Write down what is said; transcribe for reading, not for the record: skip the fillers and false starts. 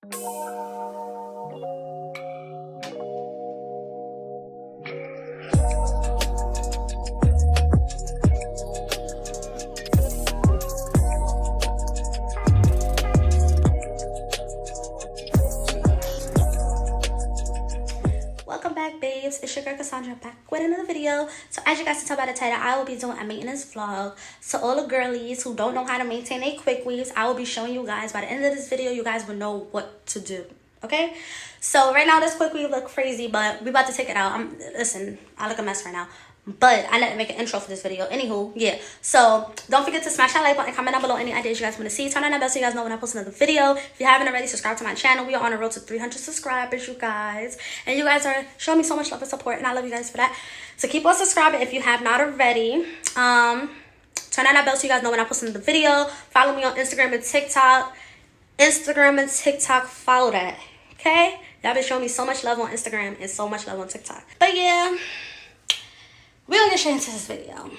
Welcome back, babes. It's your girl Cassandra back with another video. So as you guys can tell by the title, I will be doing a maintenance vlog. So all the girlies who don't know how to maintain their quick weaves, I will be showing you guys. By the end of this video, you guys will know what to do. Okay, so right now this quick weave look crazy, but we about to take it out. Listen, I look a mess right now, but I need to make an intro for this video. Anywho, yeah, so don't forget to smash that like button, comment down below any ideas you guys want to see, turn on that bell so you guys know when I post another video. If you haven't already, subscribe to my channel. We are on a road to 300 subscribers, you guys, and you guys are showing me so much love and support, and I love you guys for that. So keep on subscribing if you have not already. Turn on that bell so you guys know when I post another video. Follow me on Instagram and TikTok. Follow that. Okay, y'all been showing me so much love on Instagram and so much love on TikTok. But yeah, we're gonna get straight into this video.